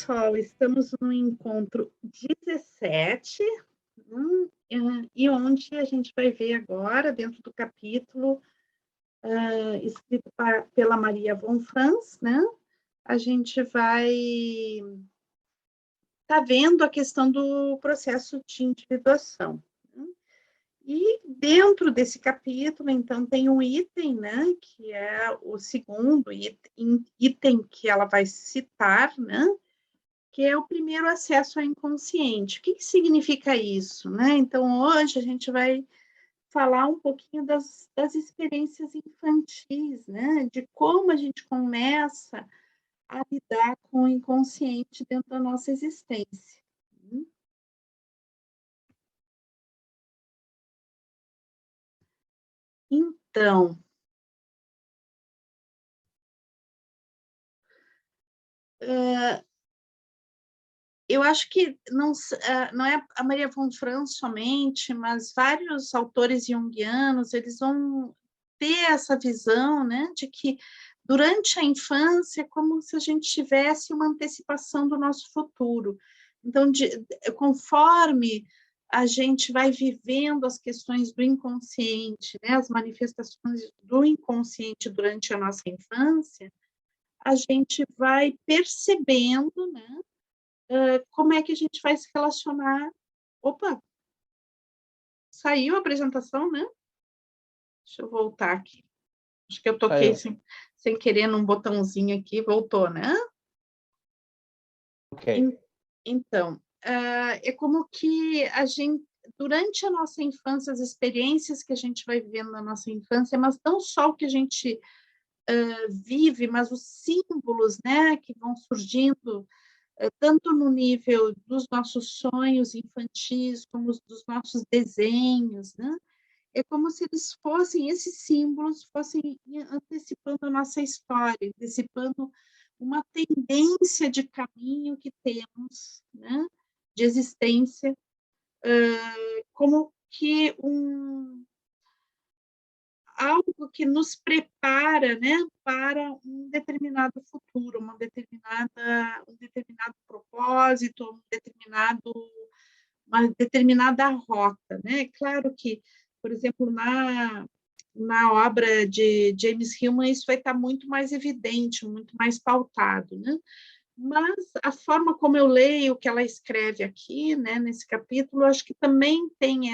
pessoal, estamos no encontro 17, e onde a gente vai ver agora, dentro do capítulo, escrito pela Maria von Franz, né? A gente vai estar vendo a questão do processo de individuação. Né? E dentro desse capítulo, então, tem um item, né, que é o segundo item que ela vai citar, né? Que é o primeiro acesso ao inconsciente. O que significa isso? Né? Então, hoje a gente vai falar um pouquinho das experiências infantis, né? De como a gente começa a lidar com o inconsciente dentro da nossa existência. Então, eu acho que não é a Maria von Franz somente, mas vários autores junguianos, eles vão ter essa visão, né, de que durante a infância é como se a gente tivesse uma antecipação do nosso futuro. Então, conforme a gente vai vivendo as questões do inconsciente, né, as manifestações do inconsciente durante a nossa infância, a gente vai percebendo, né, como é que a gente vai se relacionar. Opa, saiu a apresentação, né? Deixa eu voltar aqui. Acho que eu toquei sem querer num botãozinho aqui, voltou, né? Ok. Então, é como que a gente, durante a nossa infância, as experiências que a gente vai vivendo na nossa infância, mas não só o que a gente vive, mas os símbolos, né, que vão surgindo tanto no nível dos nossos sonhos infantis, como dos nossos desenhos, né? É como se eles fossem, esses símbolos fossem antecipando a nossa história, antecipando uma tendência de caminho que temos, né? De existência, como que algo que nos prepara, né, para um determinado futuro, um determinado propósito, uma determinada rota, né? Claro que, por exemplo, na obra de James Hillman, isso vai estar muito mais evidente, muito mais pautado, né? Mas a forma como eu leio o que ela escreve aqui, né, nesse capítulo, acho que também tem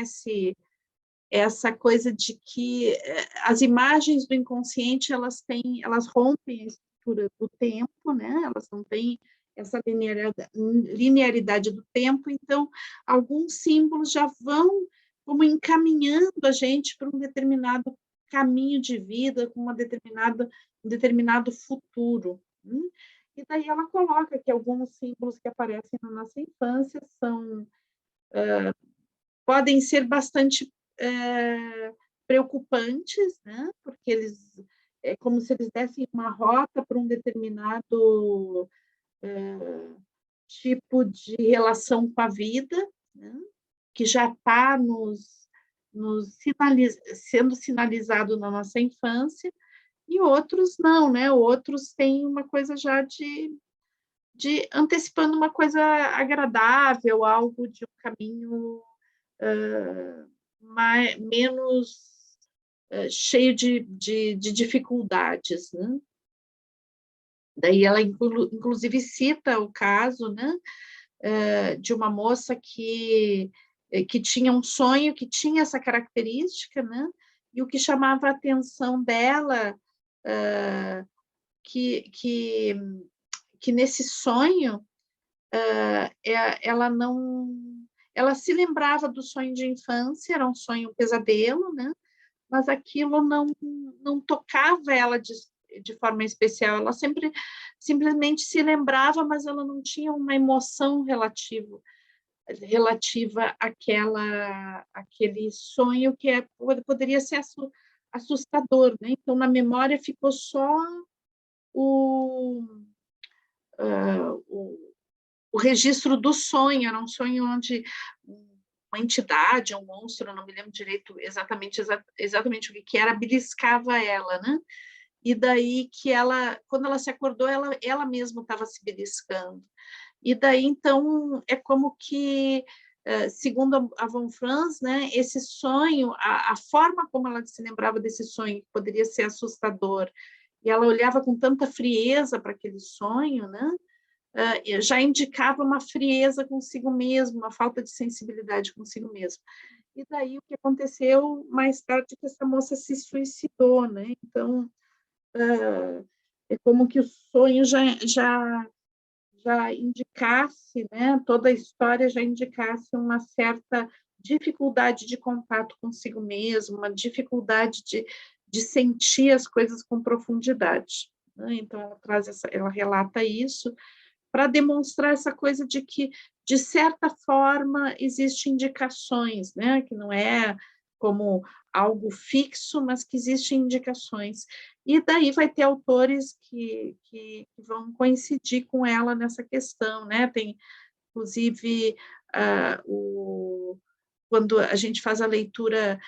essa coisa de que as imagens do inconsciente elas rompem a estrutura do tempo, né? Elas não têm essa linearidade do tempo, então alguns símbolos já vão como encaminhando a gente para um determinado caminho de vida, com um determinado futuro. E daí ela coloca que alguns símbolos que aparecem na nossa infância podem ser bastante preocupantes, né? Porque é como se eles dessem uma rota para um determinado tipo de relação com a vida, né? Que já está sendo sinalizado na nossa infância, e outros não, né? Outros têm uma coisa já de antecipando uma coisa agradável, algo de um caminho menos cheio de dificuldades, né? Daí ela, inclusive, cita o caso, né, de uma moça que tinha um sonho que tinha essa característica, né, e o que chamava a atenção dela, que nesse sonho, ela não... Ela se lembrava do sonho de infância, era um sonho, um pesadelo, né? Mas aquilo não tocava ela de forma especial, ela simplesmente se lembrava, mas ela não tinha uma emoção relativa àquele sonho que poderia ser assustador, né? Então, na memória ficou só o, o registro do sonho, era um sonho onde uma entidade, um monstro, não me lembro direito exatamente o que era, beliscava ela, né? E daí que ela, quando ela se acordou, ela mesma estava se beliscando. E daí, então, é como que, segundo a von Franz, né, esse sonho, a forma como ela se lembrava desse sonho, que poderia ser assustador, e ela olhava com tanta frieza para aquele sonho, né, já indicava uma frieza consigo mesmo, uma falta de sensibilidade consigo mesmo. E daí o que aconteceu mais tarde é que essa moça se suicidou, né? Então, é como que o sonho já indicasse, né? Toda a história já indicasse uma certa dificuldade de contato consigo mesmo, uma dificuldade de sentir as coisas com profundidade, né? Então, ela relata isso para demonstrar essa coisa de que, de certa forma, existem indicações, né? Que não é como algo fixo, mas que existem indicações. E daí vai ter autores que vão coincidir com ela nessa questão, né? Tem, inclusive, quando a gente faz a leitura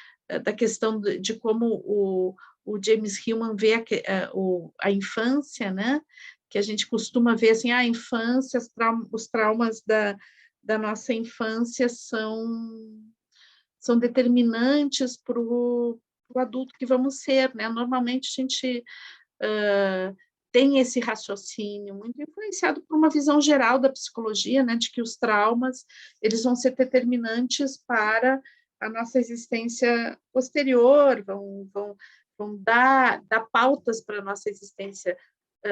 da questão de como o James Hillman vê a infância, né? Que a gente costuma ver assim, a infância, os traumas da nossa infância são determinantes para o adulto que vamos ser, né? Normalmente a gente tem esse raciocínio muito influenciado por uma visão geral da psicologia, né? De que os traumas eles vão ser determinantes para a nossa existência posterior, vão dar pautas para a nossa existência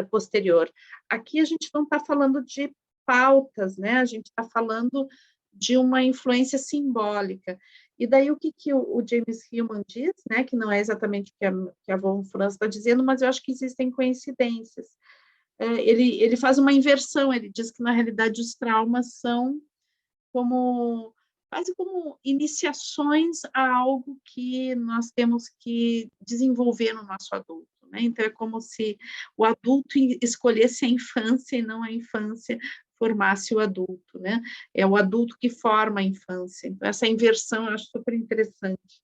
posterior. Aqui a gente não está falando de pautas, né? A gente está falando de uma influência simbólica. E daí o que o James Hillman diz, né? Que não é exatamente o que a von Franz está dizendo, mas eu acho que existem coincidências. Ele faz uma inversão, ele diz que, na realidade, os traumas são quase como iniciações a algo que nós temos que desenvolver no nosso adulto, né? Então, é como se o adulto escolhesse a infância e não a infância formasse o adulto, né? É o adulto que forma a infância. Então, essa inversão eu acho super interessante.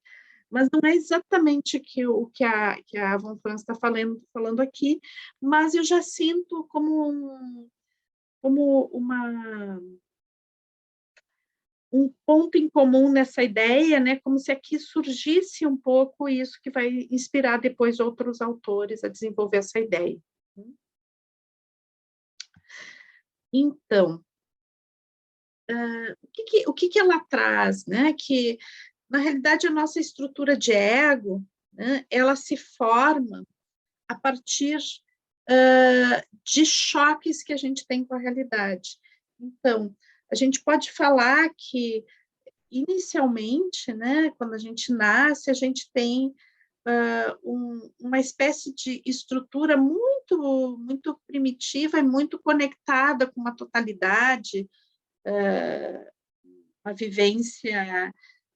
Mas não é exatamente o que a von Franz está falando aqui, mas eu já sinto como um ponto em comum nessa ideia, né, como se aqui surgisse um pouco isso que vai inspirar depois outros autores a desenvolver essa ideia. Então, o que ela traz, né, que, na realidade, a nossa estrutura de ego, né, ela se forma a partir de choques que a gente tem com a realidade. Então, a gente pode falar que, inicialmente, né, quando a gente nasce, a gente tem uma espécie de estrutura muito primitiva e muito conectada com uma totalidade, uma vivência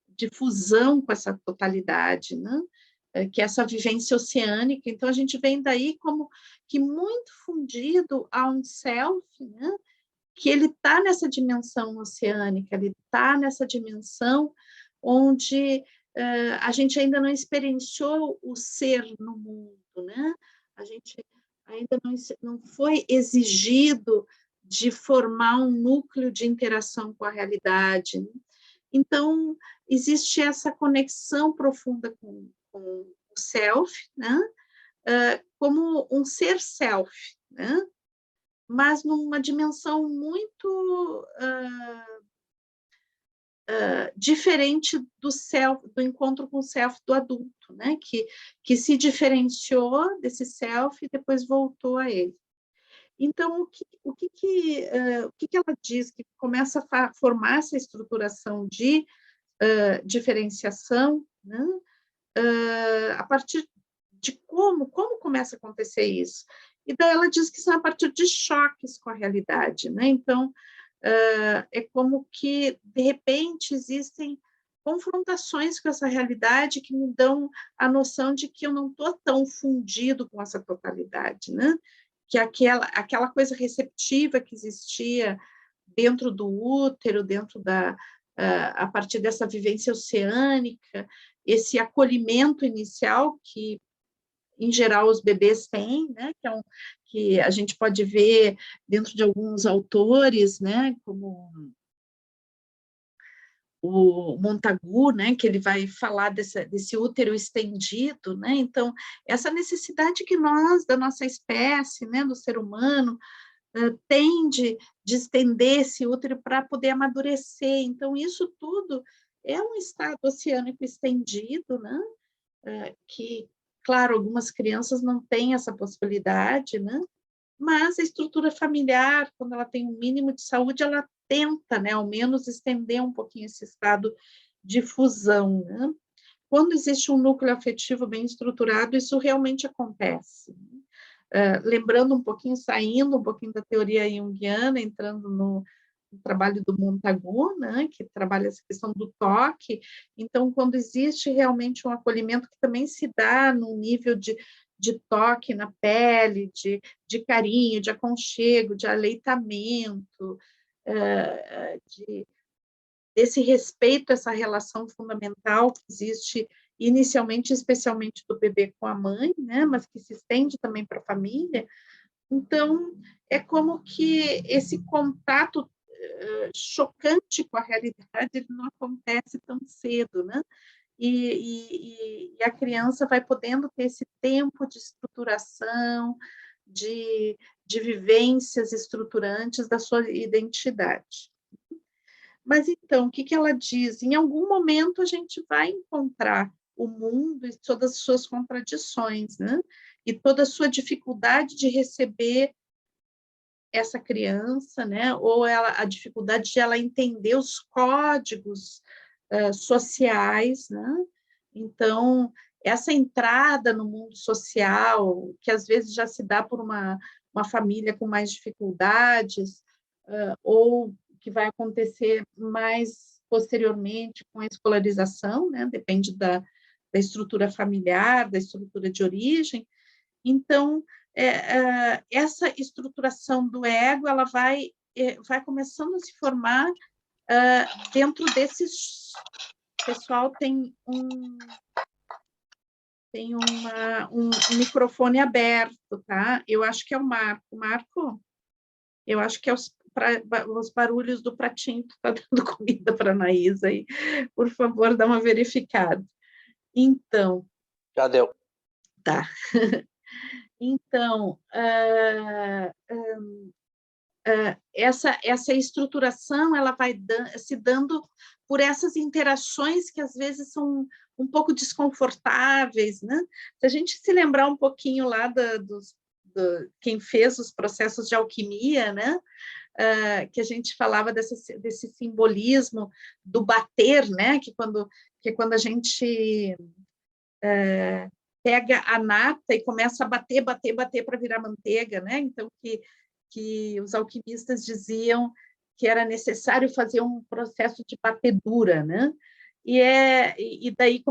de fusão com essa totalidade, né? Que é essa vivência oceânica. Então, a gente vem daí como que muito fundido a um self, né? Que ele está nessa dimensão oceânica, ele está nessa dimensão onde a gente ainda não experienciou o ser no mundo, né? A gente ainda não foi exigido de formar um núcleo de interação com a realidade, né? Então, existe essa conexão profunda com o self, né? Como um ser self, né? Mas numa dimensão muito diferente do encontro com o self do adulto, né? Que se diferenciou desse self e depois voltou a ele. Então, o que ela diz que começa a formar essa estruturação de diferenciação, né? A partir de como começa a acontecer isso? E daí ela diz que são a partir de choques com a realidade, né? Então, é como que, de repente, existem confrontações com essa realidade que me dão a noção de que eu não estou tão fundido com essa totalidade, né? Que aquela coisa receptiva que existia dentro do útero, a partir dessa vivência oceânica, esse acolhimento inicial que, em geral, os bebês têm, né? que a gente pode ver dentro de alguns autores, né, como o Montagu, né, que ele vai falar desse útero estendido, né, então, essa necessidade que nós, da nossa espécie, né, do ser humano, tem de estender esse útero para poder amadurecer, então, isso tudo é um estado oceânico estendido, né, que, claro, algumas crianças não têm essa possibilidade, né, mas a estrutura familiar, quando ela tem um mínimo de saúde, ela tenta, né, ao menos estender um pouquinho esse estado de fusão, né? Quando existe um núcleo afetivo bem estruturado, isso realmente acontece. Lembrando um pouquinho, saindo um pouquinho da teoria junguiana, entrando no trabalho do Montagu, né, que trabalha essa questão do toque. Então, quando existe realmente um acolhimento que também se dá no nível de toque na pele, de carinho, de aconchego, de aleitamento, desse respeito a essa relação fundamental que existe inicialmente, especialmente do bebê com a mãe, né, mas que se estende também para a família. Então, é como que esse contato chocante com a realidade ele não acontece tão cedo, né? E a criança vai podendo ter esse tempo de estruturação, de vivências estruturantes da sua identidade. Mas então, o que, que ela diz? Em algum momento a gente vai encontrar o mundo e todas as suas contradições, né? E toda a sua dificuldade de receber essa criança, né? Ou a dificuldade de ela entender os códigos sociais, né? Então, essa entrada no mundo social, que às vezes já se dá por uma família com mais dificuldades, ou que vai acontecer mais posteriormente com a escolarização, né? Depende da estrutura familiar, da estrutura de origem. Então, essa estruturação do ego, ela vai começando a se formar dentro desses... O pessoal tem um microfone aberto, tá? Eu acho que é o Marco. Marco, eu acho que é os barulhos do pratinho que está dando comida para a Anaísa aí. Por favor, dá uma verificada. Então... Já deu. Tá. Então, essa estruturação ela vai se dando por essas interações que às vezes são um pouco desconfortáveis, né? Se a gente se lembrar um pouquinho lá quem fez os processos de alquimia, né? Que a gente falava desse simbolismo do bater, né? Que quando a gente pega a nata e começa a bater para virar manteiga, né? Então, que os alquimistas diziam que era necessário fazer um processo de batedura, né? E daí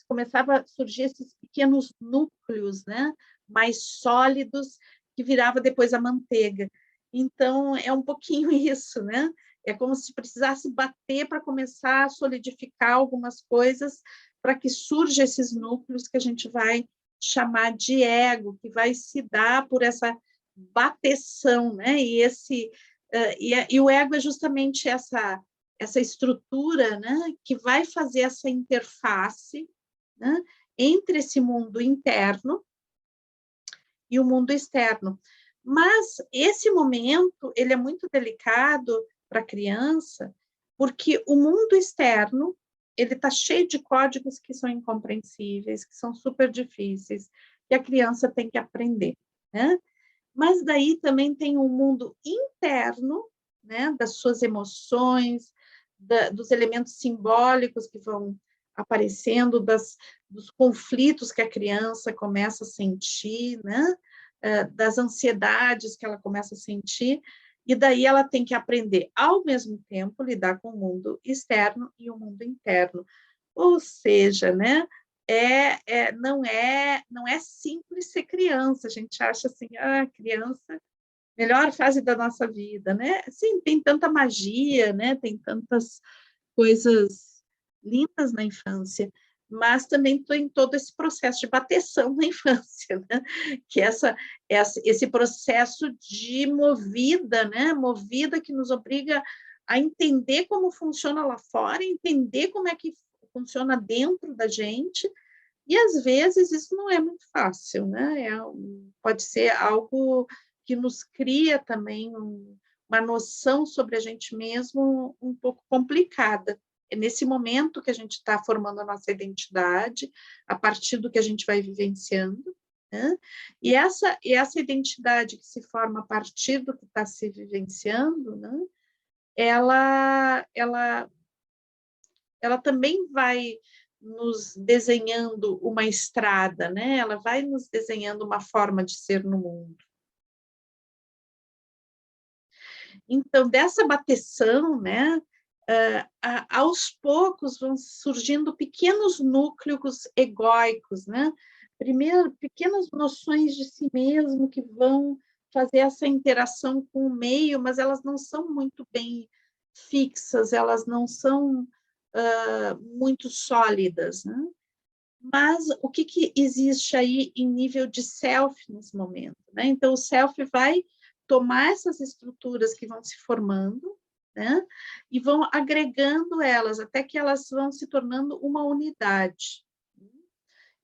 começava a surgir esses pequenos núcleos, né? Mais sólidos, que virava depois a manteiga. Então, é um pouquinho isso, né? É como se precisasse bater para começar a solidificar algumas coisas para que surjam esses núcleos que a gente vai chamar de ego, que vai se dar por essa bateção, né? E o ego é justamente essa estrutura, né? Que vai fazer essa interface, né? Entre esse mundo interno e o mundo externo. Mas esse momento ele é muito delicado para a criança, porque o mundo externo ele está cheio de códigos que são incompreensíveis, que são super difíceis, que a criança tem que aprender, né? Mas daí também tem um mundo interno, né, das suas emoções, dos elementos simbólicos que vão aparecendo, dos conflitos que a criança começa a sentir, né, das ansiedades que ela começa a sentir, e daí ela tem que aprender, ao mesmo tempo, lidar com o mundo externo e o mundo interno. Ou seja, né, não é simples ser criança, a gente acha assim, criança, melhor fase da nossa vida, né? Sim, tem tanta magia, né? Tem tantas coisas lindas na infância, mas também tem todo esse processo de bateção na infância, né? Que esse processo de movida, né? Movida que nos obriga a entender como funciona lá fora, entender como é que funciona dentro da gente, e às vezes isso não é muito fácil, né? Pode ser algo que nos cria também uma noção sobre a gente mesmo um pouco complicada. É nesse momento que a gente está formando a nossa identidade, a partir do que a gente vai vivenciando, né? E essa identidade que se forma a partir do que está se vivenciando, né? Ela também vai nos desenhando uma estrada, né? Ela vai nos desenhando uma forma de ser no mundo. Então, dessa bateção, né, aos poucos vão surgindo pequenos núcleos egóicos, né? Primeiro, pequenas noções de si mesmo que vão fazer essa interação com o meio, mas elas não são muito bem fixas, elas não são muito sólidas, né? Mas o que existe aí em nível de self nesse momento, né? Então, o self vai tomar essas estruturas que vão se formando, né? E vão agregando elas até que elas vão se tornando uma unidade.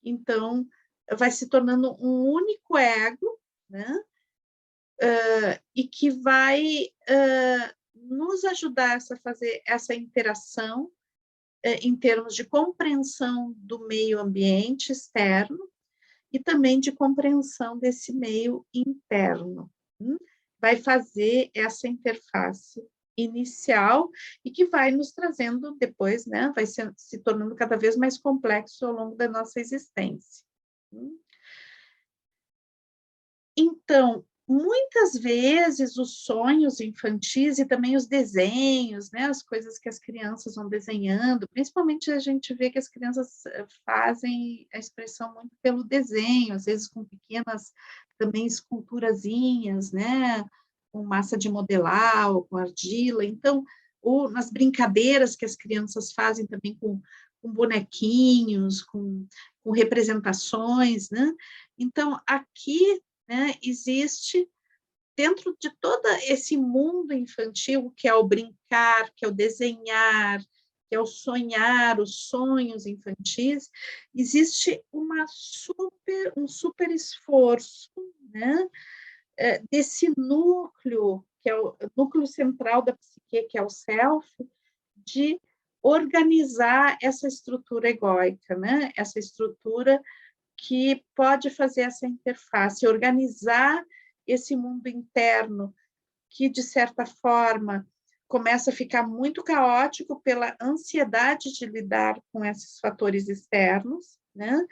Então, vai se tornando um único ego, né? E que vai nos ajudar a fazer essa interação em termos de compreensão do meio ambiente externo e também de compreensão desse meio interno. Vai fazer essa interface inicial e que vai nos trazendo depois, né, vai se tornando cada vez mais complexo ao longo da nossa existência. Então, muitas vezes os sonhos infantis e também os desenhos, né, as coisas que as crianças vão desenhando, principalmente a gente vê que as crianças fazem a expressão muito pelo desenho, às vezes com pequenas também esculturazinhas, né, com massa de modelar ou com argila. Então, ou nas brincadeiras que as crianças fazem também com bonequinhos, com representações, né? Então, aqui, né, existe, dentro de todo esse mundo infantil, que é o brincar, que é o desenhar, que é o sonhar, os sonhos infantis, existe um super esforço, né, desse núcleo, que é o núcleo central da psique, que é o self, de organizar essa estrutura egóica, né, essa estrutura que pode fazer essa interface, organizar esse mundo interno que, de certa forma, começa a ficar muito caótico pela ansiedade de lidar com esses fatores externos, né?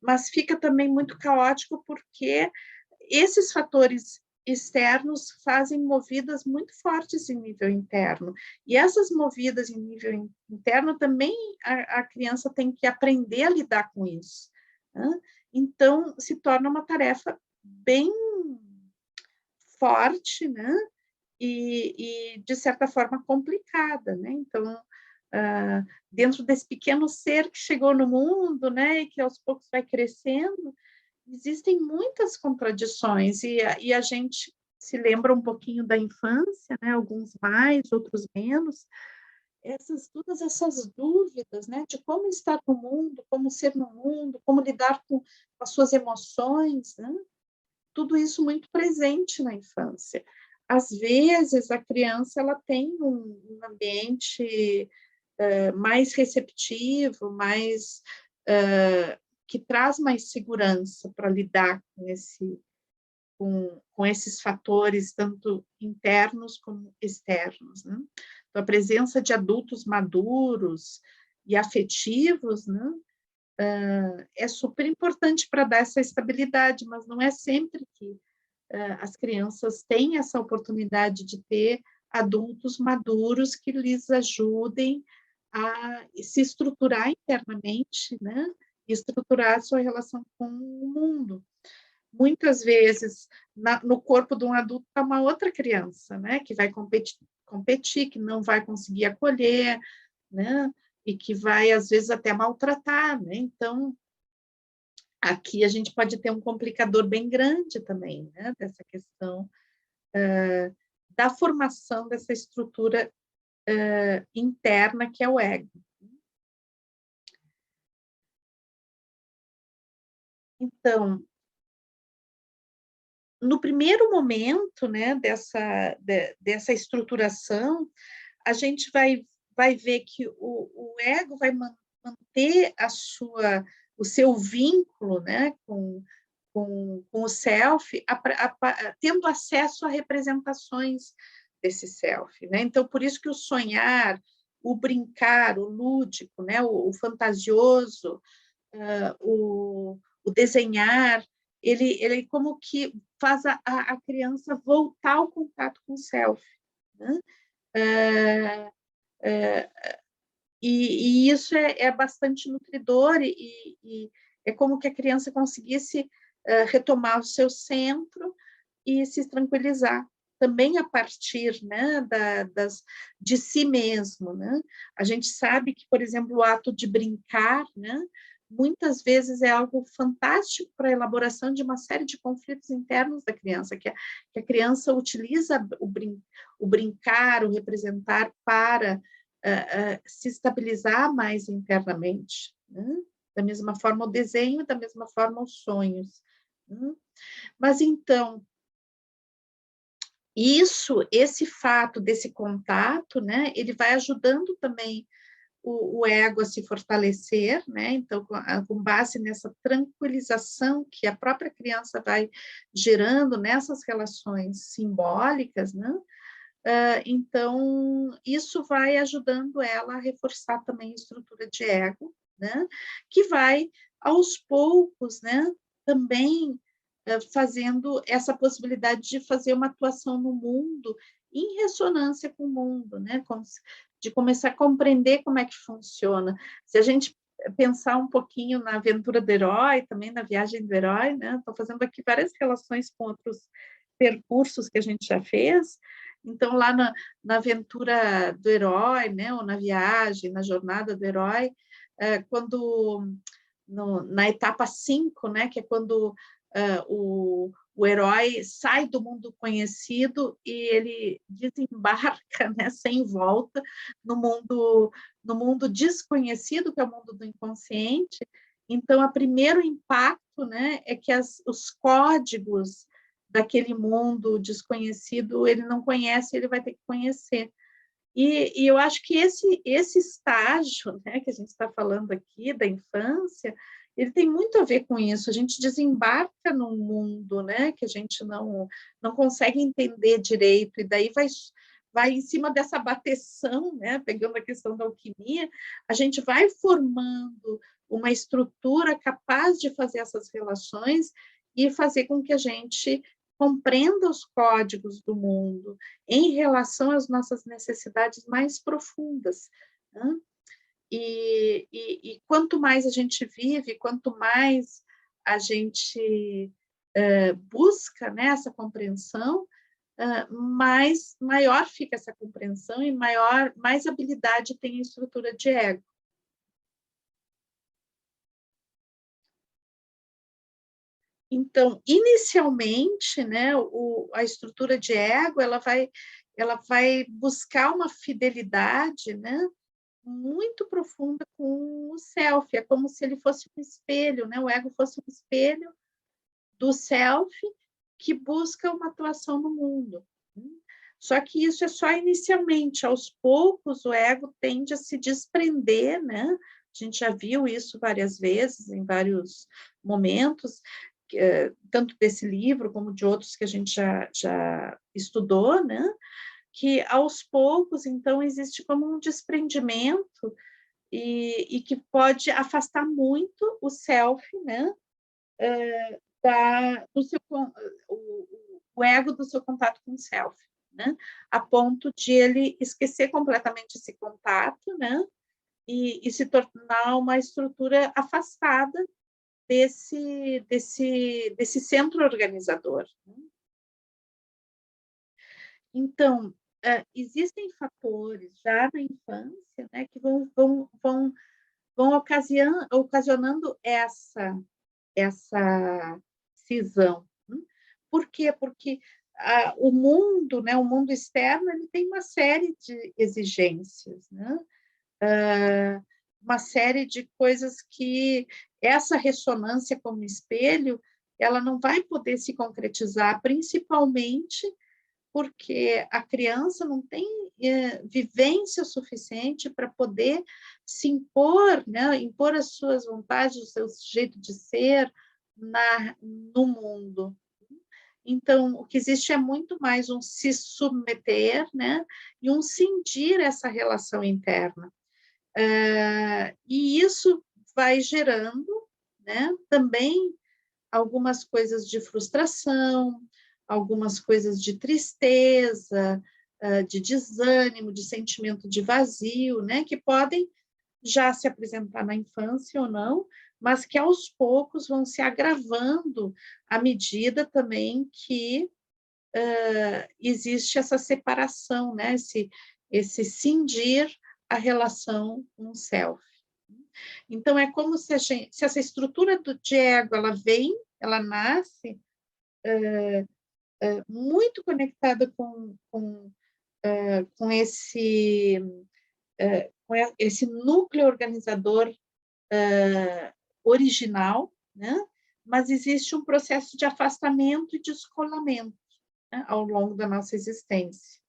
Mas fica também muito caótico porque esses fatores externos fazem movidas muito fortes em nível interno. E essas movidas em nível interno também a criança tem que aprender a lidar com isso, né? Então, se torna uma tarefa bem forte, né? De certa forma, complicada, né? Então, dentro desse pequeno ser que chegou no mundo, né? E que aos poucos vai crescendo, existem muitas contradições, e a gente se lembra um pouquinho da infância, né? Alguns mais, outros menos, todas essas dúvidas, né, de como estar no mundo, como ser no mundo, como lidar com as suas emoções, né? Tudo isso muito presente na infância. Às vezes, a criança ela tem um ambiente mais receptivo, mais que traz mais segurança para lidar com esses fatores, tanto internos como externos, né? Então, a presença de adultos maduros e afetivos, né, é super importante para dar essa estabilidade, mas não é sempre que as crianças têm essa oportunidade de ter adultos maduros que lhes ajudem a se estruturar internamente, né, e estruturar a sua relação com o mundo. Muitas vezes, no corpo de um adulto está uma outra criança, né, que vai competir, que não vai conseguir acolher, né, e que vai, às vezes, até maltratar, né? Então, aqui a gente pode ter um complicador bem grande também, né? Dessa questão da formação dessa estrutura interna que é o ego. Então, no primeiro momento, né, dessa estruturação, a gente vai ver que o ego vai manter o seu vínculo, né, com o self, tendo acesso a representações desse self, né? Então, por isso que o sonhar, o brincar, o lúdico, né, o fantasioso, o desenhar, ele como que faz a criança voltar ao contato com o self, né? E isso é bastante nutridor e é como que a criança conseguisse retomar o seu centro e se tranquilizar também a partir, né, de si mesmo, né? A gente sabe que, por exemplo, o ato de brincar, né, muitas vezes é algo fantástico para a elaboração de uma série de conflitos internos da criança, que a criança utiliza o brincar, o representar para se estabilizar mais internamente, né? Da mesma forma o desenho, da mesma forma os sonhos. Né? Mas então, esse fato desse contato, né, ele vai ajudando também o ego a se fortalecer, né? Então, com base nessa tranquilização que a própria criança vai gerando nessas relações simbólicas, né? Então, isso vai ajudando ela a reforçar também a estrutura de ego, né? Que vai, aos poucos, né, também fazendo essa possibilidade de fazer uma atuação no mundo em ressonância com o mundo, né? De começar a compreender como é que funciona. Se a gente pensar um pouquinho na aventura do herói, também na viagem do herói, né? Estou fazendo aqui várias relações com outros percursos que a gente já fez. Então, lá na aventura do herói, né? Ou na viagem, na jornada do herói, quando na etapa 5, né? Que é quando o herói sai do mundo conhecido e ele desembarca, né, sem volta, no mundo desconhecido, que é o mundo do inconsciente. Então, o primeiro impacto, né, é que os códigos daquele mundo desconhecido ele não conhece, ele vai ter que conhecer. E eu acho que esse estágio, né, que a gente está falando aqui, da infância, ele tem muito a ver com isso. A gente desembarca num mundo, né, que a gente não consegue entender direito, e daí vai em cima dessa bateção, né, pegando a questão da alquimia, a gente vai formando uma estrutura capaz de fazer essas relações e fazer com que a gente compreenda os códigos do mundo em relação às nossas necessidades mais profundas. Né? E quanto mais a gente vive, quanto mais a gente busca, né, essa compreensão, maior fica essa compreensão e mais habilidade tem a estrutura de ego. Então, inicialmente, né, a estrutura de ego ela vai buscar uma fidelidade, né, muito profunda com o self. É como se ele fosse um espelho, né? O ego fosse um espelho do self que busca uma atuação no mundo. Só que isso é só inicialmente. Aos poucos, o ego tende a se desprender, né? A gente já viu isso várias vezes, em vários momentos, tanto desse livro como de outros que a gente já estudou, né? Que aos poucos, então, existe como um desprendimento e que pode afastar muito o self, né? Do seu, o ego do seu contato com o self, né? A ponto de ele esquecer completamente esse contato, né? E se tornar uma estrutura afastada desse centro organizador. Então, existem fatores já na infância, né, que vão vão ocasionando essa cisão. Por quê? Porque o mundo, né, o mundo externo, ele tem uma série de exigências, né? Uma série de coisas que essa ressonância como espelho, ela não vai poder se concretizar, principalmente porque a criança não tem vivência suficiente para poder se impor, né? Impor as suas vontades, o seu jeito de ser no mundo. Então, o que existe é muito mais um se submeter, né? E um cindir essa relação interna. E isso vai gerando, né? Também algumas coisas de frustração, algumas coisas de tristeza, de desânimo, de sentimento de vazio, né? Que podem já se apresentar na infância ou não, mas que aos poucos vão se agravando à medida também que existe essa separação, né? Esse cindir a relação com o self. Então, é como se essa estrutura de ego, ela nasce muito conectada com esse núcleo organizador original, né? Mas existe um processo de afastamento e descolamento, né, ao longo da nossa existência.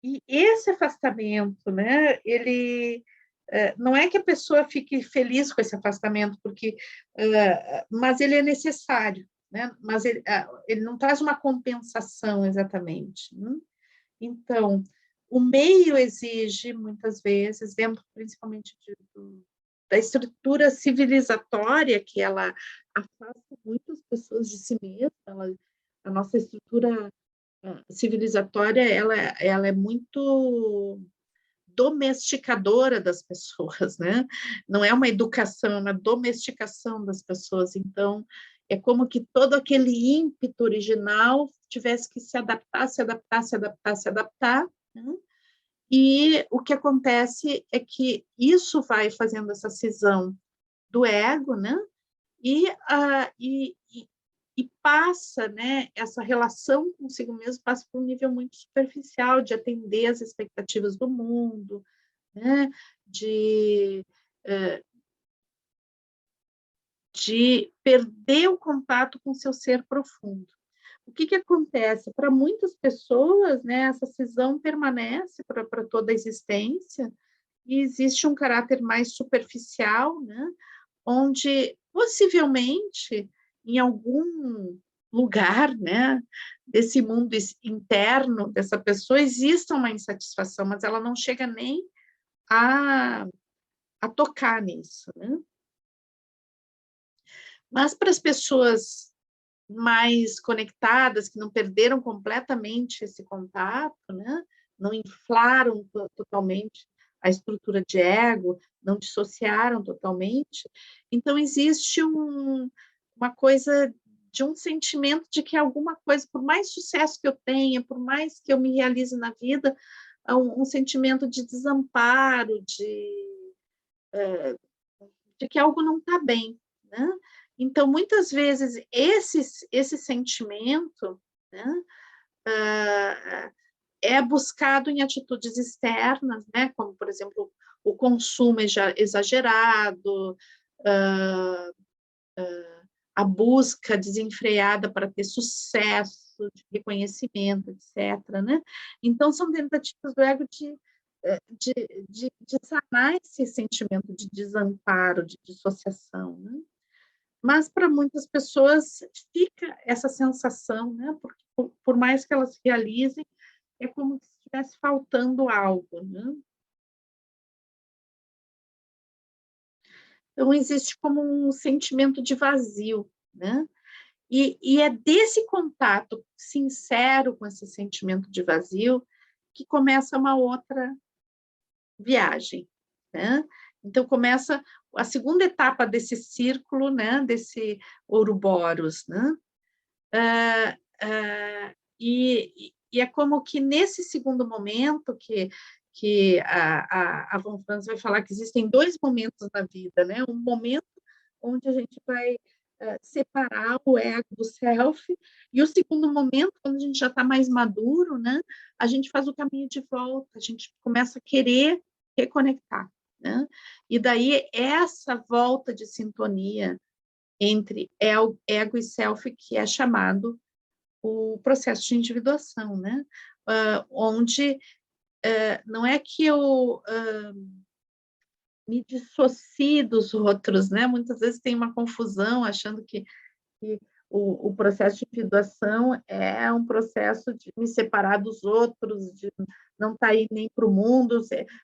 E esse afastamento, né, ele não é que a pessoa fique feliz com esse afastamento, porque, mas ele é necessário, né? Mas ele não traz uma compensação exatamente, né? Então, o meio exige, muitas vezes, dentro principalmente da estrutura civilizatória, que ela afasta muitas pessoas de si mesma, a nossa estrutura civilizatória, ela é muito domesticadora das pessoas, né? Não é uma educação, é uma domesticação das pessoas. Então, é como que todo aquele ímpeto original tivesse que se adaptar, se adaptar, se adaptar, se adaptar, né? E o que acontece é que isso vai fazendo essa cisão do ego, né? E passa, né, essa relação consigo mesmo passa por um nível muito superficial de atender às expectativas do mundo, né, de perder o contato com o seu ser profundo. O que acontece? Para muitas pessoas, né, essa cisão permanece para toda a existência e existe um caráter mais superficial, né, onde possivelmente em algum lugar, né, desse mundo interno dessa pessoa exista uma insatisfação, mas ela não chega nem a, a tocar nisso, né? Mas para as pessoas mais conectadas, que não perderam completamente esse contato, né? Não inflaram totalmente a estrutura de ego, não dissociaram totalmente. Então, existe uma coisa de um sentimento de que alguma coisa, por mais sucesso que eu tenha, por mais que eu me realize na vida, um sentimento de desamparo, de que algo não está bem, né? Então, muitas vezes, esse sentimento, né, é buscado em atitudes externas, né, como, por exemplo, o consumo exagerado, a busca desenfreada para ter sucesso, de reconhecimento, etc. Né? Então, são tentativas do ego de sanar esse sentimento de desamparo, de dissociação. Né? Mas para muitas pessoas fica essa sensação, né? Porque por mais que elas realizem, é como se estivesse faltando algo, né? Então existe como um sentimento de vazio, né? E é desse contato sincero com esse sentimento de vazio que começa uma outra viagem, né? Então começa a segunda etapa desse círculo, né? Desse Ouroboros, né? é como que nesse segundo momento que a Von Franz vai falar que existem dois momentos na vida, né? Um momento onde a gente vai separar o ego do self, e o segundo momento, quando a gente já está mais maduro, né? A gente faz o caminho de volta, a gente começa a querer reconectar, né? E daí essa volta de sintonia entre ego e self que é chamado o processo de individuação, né? Onde não é que eu me dissocie dos outros, né? Muitas vezes tem uma confusão achando que o processo de individuação é um processo de me separar dos outros, de não estar aí nem para o mundo,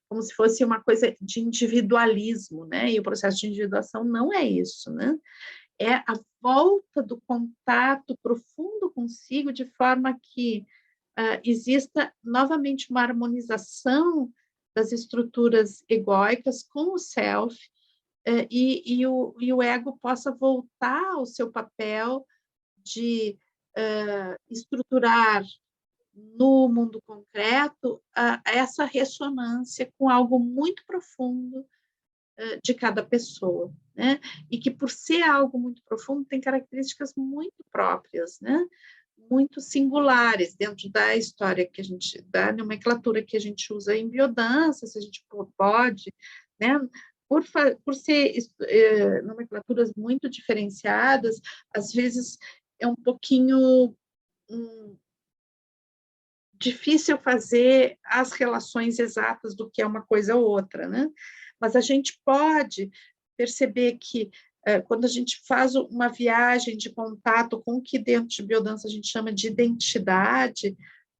como se fosse uma coisa de individualismo, né? E o processo de individuação não é isso, né? É a volta do contato profundo consigo, de forma que exista novamente uma harmonização das estruturas egóicas com o self, e o ego possa voltar ao seu papel de estruturar no mundo concreto essa ressonância com algo muito profundo de cada pessoa, né? E que, por ser algo muito profundo, tem características muito próprias, né? Muito singulares dentro da história que a gente, da nomenclatura que a gente usa em biodança, se a gente pode, né? Por ser nomenclaturas muito diferenciadas, às vezes é um pouquinho difícil fazer as relações exatas do que é uma coisa ou outra, né? Mas a gente pode perceber que quando a gente faz uma viagem de contato com o que dentro de biodança a gente chama de identidade,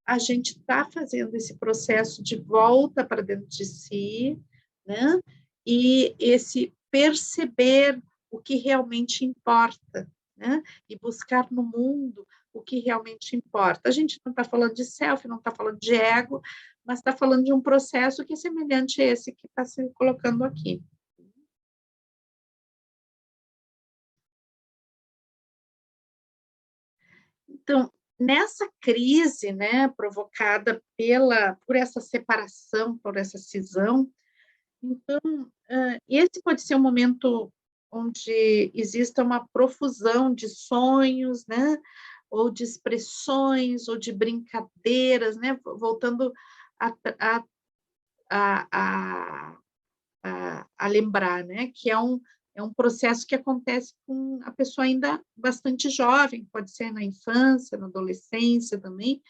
a gente está fazendo esse processo de volta para dentro de si, né? E esse perceber o que realmente importa, né? E buscar no mundo o que realmente importa. A gente não está falando de self, não está falando de ego, mas está falando de um processo que é semelhante a esse que está se colocando aqui. Então, nessa crise, né, provocada por essa separação, por essa cisão, então, esse pode ser um momento onde exista uma profusão de sonhos, né, ou de expressões, ou de brincadeiras, né, voltando a, a, a, a lembrar, né, que é um processo que acontece com a pessoa ainda bastante jovem, pode ser na infância, na adolescência também,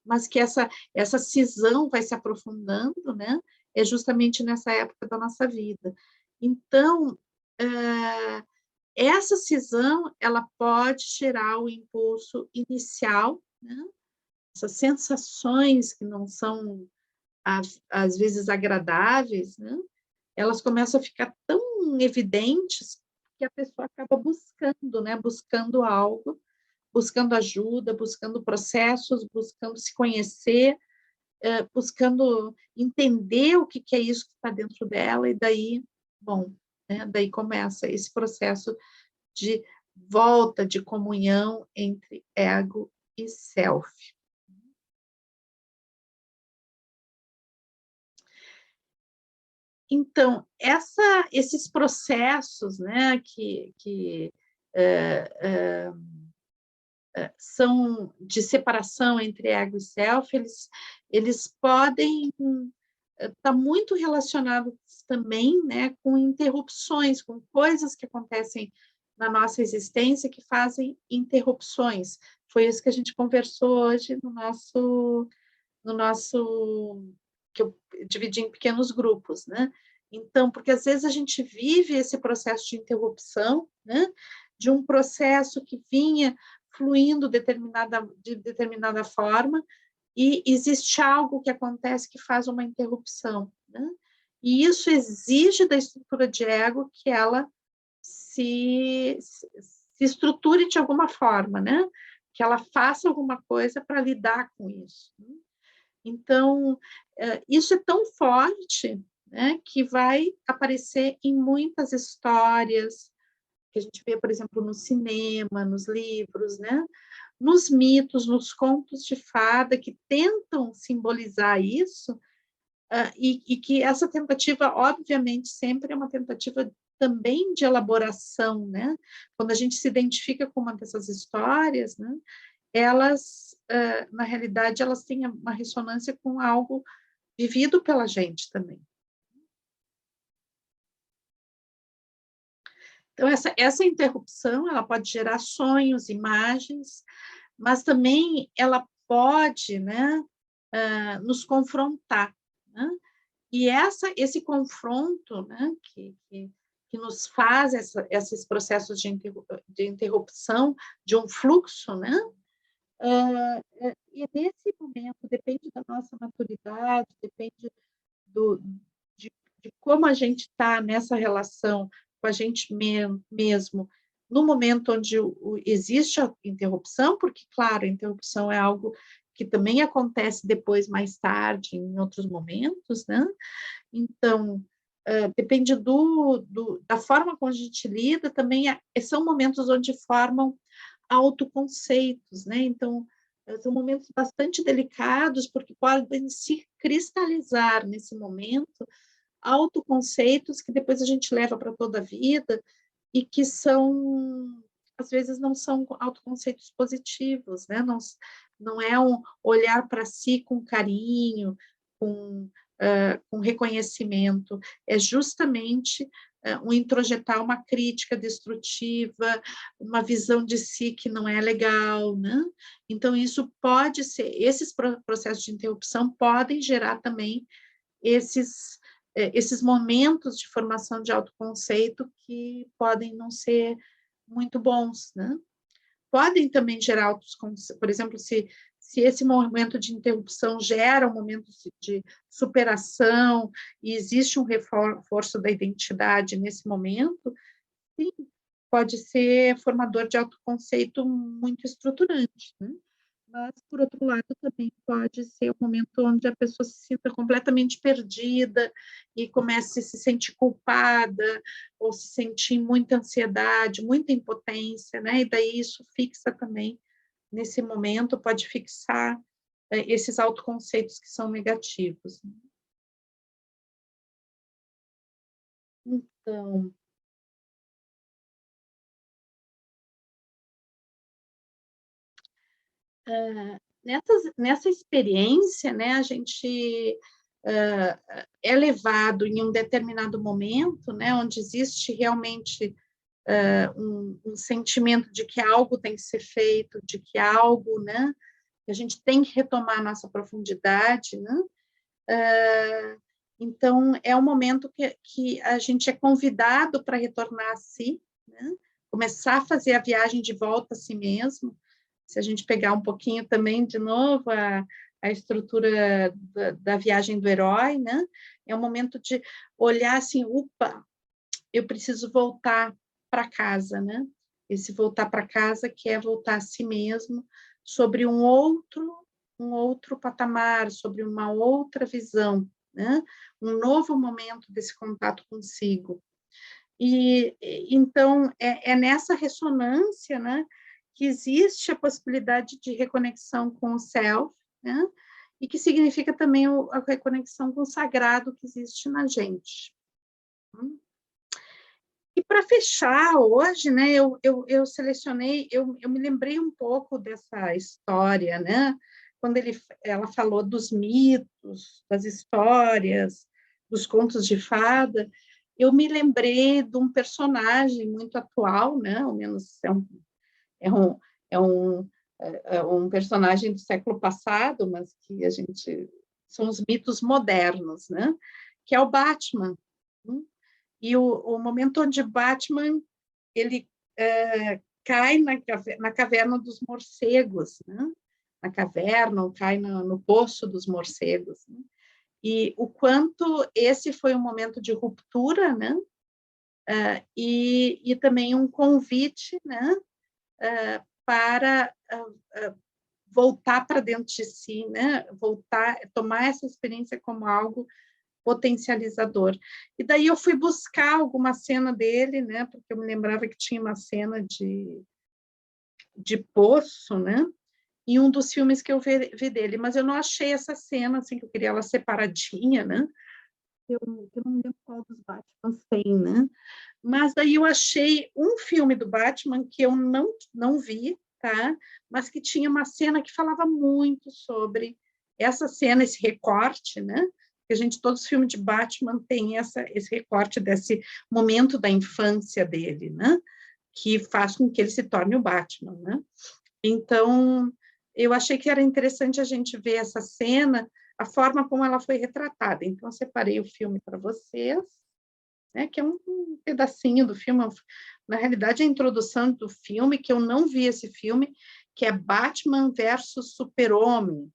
mas que essa cisão vai se aprofundando, né, é justamente nessa época da nossa vida. Então, essa cisão, ela pode gerar o impulso inicial, né, essas sensações que não são, às vezes, agradáveis, né, elas começam a ficar tão evidentes que a pessoa acaba buscando, né? Buscando algo, buscando ajuda, buscando processos, buscando se conhecer, buscando entender o que é isso que está dentro dela, e daí, bom, né? Daí começa esse processo de volta, de comunhão entre ego e self. Então, esses processos, né, que são de separação entre ego e self, eles podem estar muito relacionados também, né, com interrupções, com coisas que acontecem na nossa existência que fazem interrupções. Foi isso que a gente conversou hoje no nosso que eu dividi em pequenos grupos, né? Então, porque às vezes a gente vive esse processo de interrupção, né? De um processo que vinha fluindo de determinada forma, e existe algo que acontece que faz uma interrupção, né? E isso exige da estrutura de ego que ela se estruture de alguma forma, né? Que ela faça alguma coisa para lidar com isso. Né? Então, isso é tão forte, né, que vai aparecer em muitas histórias que a gente vê, por exemplo, no cinema, nos livros, né, nos mitos, nos contos de fada, que tentam simbolizar isso, e que essa tentativa, obviamente, sempre é uma tentativa também de elaboração, né? Quando a gente se identifica com uma dessas histórias, né? Elas, na realidade, elas têm uma ressonância com algo vivido pela gente também. Então, essa interrupção, ela pode gerar sonhos, imagens, mas também ela pode, né, nos confrontar, né? E esse confronto, né, que nos faz esses processos de interrupção de um fluxo, né? E nesse momento, depende da nossa maturidade, depende do, de, de como a gente está nessa relação com a gente mesmo, no momento onde existe a interrupção, porque, claro, a interrupção é algo que também acontece depois, mais tarde, em outros momentos, né? Então, depende da forma como a gente lida, também são momentos onde formam autoconceitos, né? Então, são momentos bastante delicados, porque podem se cristalizar nesse momento autoconceitos que depois a gente leva para toda a vida e que são, às vezes, não são autoconceitos positivos, né? Não é um olhar para si com carinho, com reconhecimento, é justamente um introjetar uma crítica destrutiva, uma visão de si que não é legal, né? Então, isso pode ser, esses processos de interrupção podem gerar também esses momentos de formação de autoconceito que podem não ser muito bons, né? Podem também gerar autoconceitos, por exemplo, se esse momento de interrupção gera um momento de superação e existe um reforço da identidade nesse momento, sim, pode ser formador de autoconceito muito estruturante, né? Mas, por outro lado, também pode ser um momento onde a pessoa se sinta completamente perdida e comece a se sentir culpada ou se sentir muita ansiedade, muita impotência, né? E daí isso fixa também, nesse momento, pode fixar esses autoconceitos que são negativos. Então, nessa experiência, né, a gente é levado em um determinado momento, né, onde existe realmente um sentimento de que algo tem que ser feito, de que algo, né, que a gente tem que retomar a nossa profundidade, né? Então, é um momento que a gente é convidado para retornar a si, né? Começar a fazer a viagem de volta a si mesmo. Se a gente pegar um pouquinho também, de novo, a estrutura da viagem do herói, né? É um momento de olhar assim, upa, eu preciso voltar para casa, né? Esse voltar para casa que é voltar a si mesmo sobre um outro patamar, sobre uma outra visão, né? Um novo momento desse contato consigo. E então é nessa ressonância, né, que existe a possibilidade de reconexão com o self, né? E que significa também a reconexão com o sagrado que existe na gente. E para fechar hoje, né, eu selecionei, eu me lembrei um pouco dessa história, né, quando ela falou dos mitos, das histórias, dos contos de fada, eu me lembrei de um personagem muito atual, né, ao menos é um, é um, é um personagem do século passado, mas que a gente são os mitos modernos, né, que é o Batman. E o momento onde Batman ele cai na caverna dos morcegos, né? Na caverna, ou cai no poço dos morcegos. Né? E o quanto esse foi um momento de ruptura, né? E também um convite, né? Para voltar para dentro de si, né? Voltar, tomar essa experiência como algo potencializador. E daí eu fui buscar alguma cena dele, né, porque eu me lembrava que tinha uma cena de poço, né? Em um dos filmes que eu vi dele, mas eu não achei essa cena, assim, que eu queria ela separadinha, né? Eu não lembro qual dos Batman tem, né? Mas daí eu achei um filme do Batman que eu não vi, tá? Mas que tinha uma cena que falava muito sobre essa cena, esse recorte, né? Que a gente, todos os filmes de Batman têm esse recorte desse momento da infância dele, né? Que faz com que ele se torne o Batman, né? Então, eu achei que era interessante a gente ver essa cena, a forma como ela foi retratada. Então, eu separei o filme para vocês, né, que é um pedacinho do filme, na realidade, a introdução do filme, que eu não vi esse filme, que é Batman versus Super-Homem.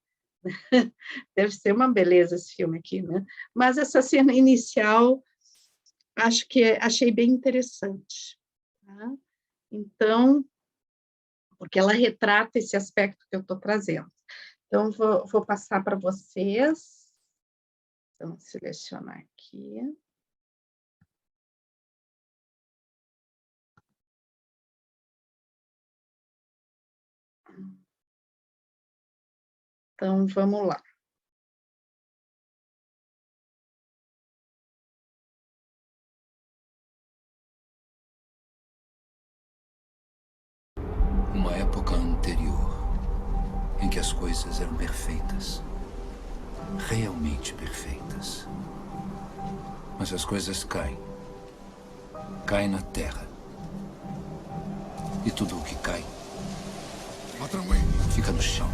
Deve ser uma beleza esse filme aqui, né? Mas essa cena inicial, acho que achei bem interessante. Tá? Então, porque ela retrata esse aspecto que eu estou trazendo. Então, vou passar para vocês. Vamos selecionar aqui. Então, vamos lá. Uma época anterior, em que as coisas eram perfeitas. Realmente perfeitas. Mas as coisas caem. Caem na terra. E tudo o que cai fica no chão.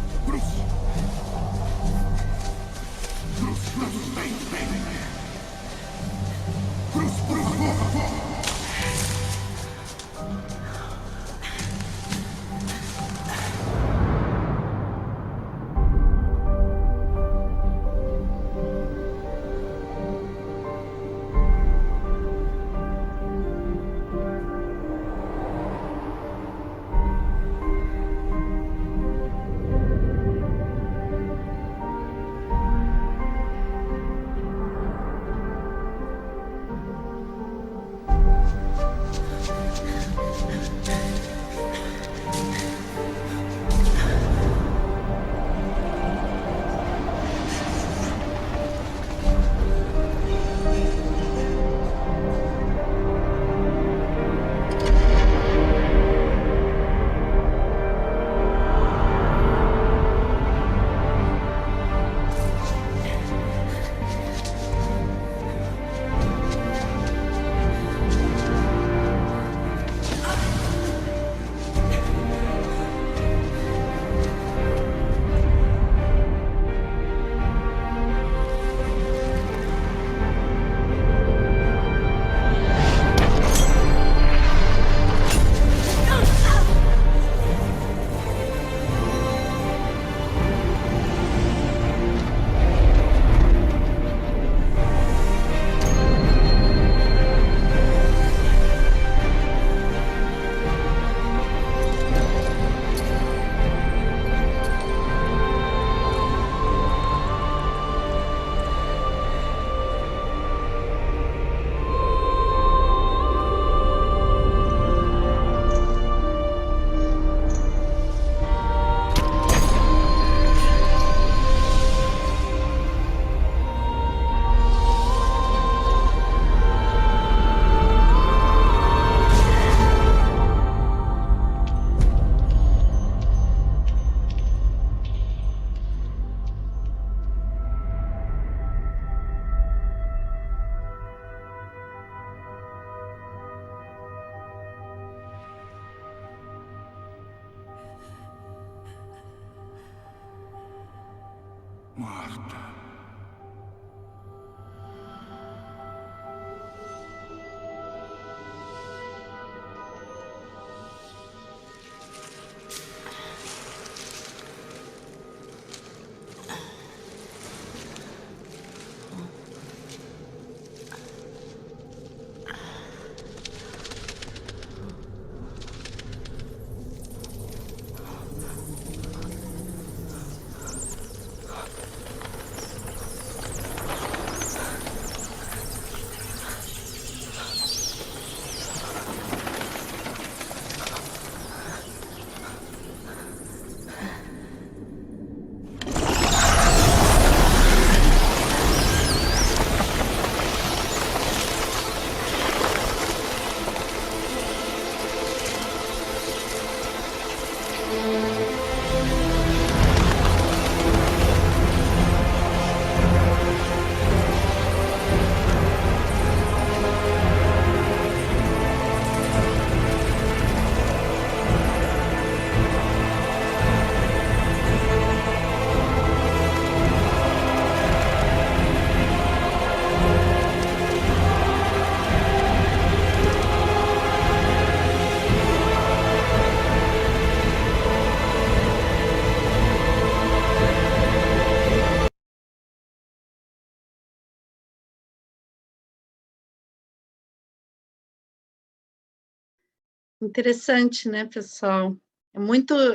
Marta. Interessante, né, pessoal?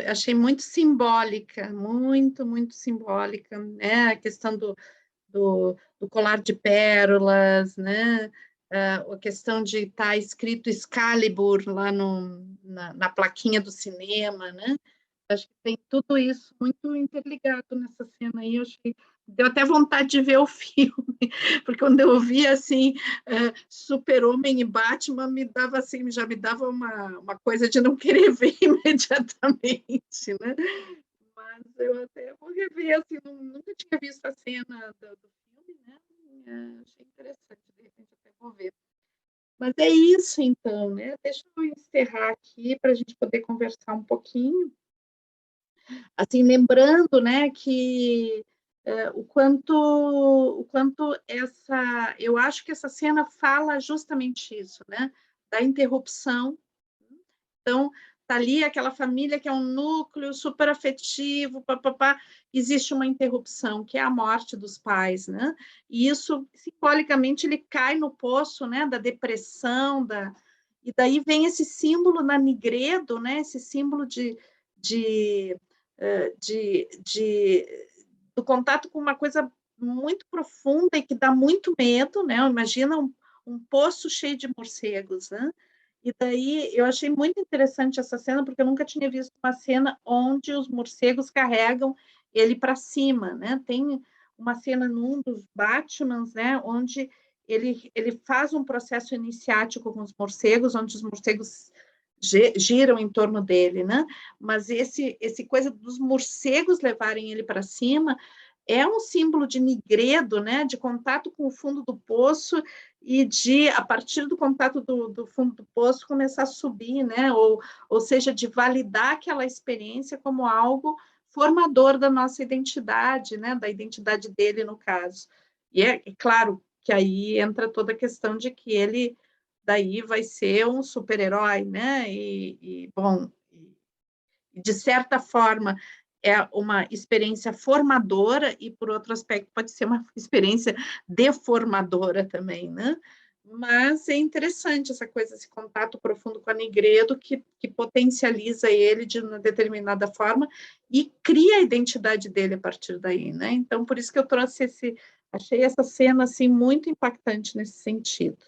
Achei muito simbólica, muito simbólica, né? A questão do colar de pérolas, né? A questão de estar escrito Excalibur lá na plaquinha do cinema, né? Acho que tem tudo isso muito interligado nessa cena aí. Eu achei, deu até vontade de ver o filme, porque quando eu vi assim, Super-Homem e Batman, me dava assim, já me dava uma coisa de não querer ver imediatamente, né? Mas eu até vou rever, assim, nunca tinha visto a cena do filme, né? Achei interessante, de repente até vou ver. Mas é isso, então, né? Deixa eu encerrar aqui para a gente poder conversar um pouquinho. Assim, lembrando, né, que o quanto eu acho que essa cena fala justamente isso, né, da interrupção. Então, tá ali aquela família que é um núcleo super afetivo, papapá, existe uma interrupção, que é a morte dos pais, né? E isso, simbolicamente, ele cai no poço, né, da depressão, e daí vem esse símbolo na Nigredo, né, esse símbolo de, de do contato com uma coisa muito profunda e que dá muito medo, né? Imagina um poço cheio de morcegos, né? E daí eu achei muito interessante essa cena, porque eu nunca tinha visto uma cena onde os morcegos carregam ele para cima, né? Tem uma cena num dos Batmans, né, onde ele faz um processo iniciático com os morcegos, onde os morcegos giram em torno dele, né? Mas esse coisa dos morcegos levarem ele para cima é um símbolo de nigredo, né? De contato com o fundo do poço e de, a partir do contato do fundo do poço, começar a subir, né? Ou seja, de validar aquela experiência como algo formador da nossa identidade, né? Da identidade dele, no caso. E é claro que aí entra toda a questão de que ele daí vai ser um super-herói, né? Bom, de certa forma, é uma experiência formadora e, por outro aspecto, pode ser uma experiência deformadora também, né? Mas é interessante essa coisa, esse contato profundo com a Nigredo, que potencializa ele de uma determinada forma e cria a identidade dele a partir daí, né? Então, por isso que eu trouxe achei essa cena, assim, muito impactante nesse sentido.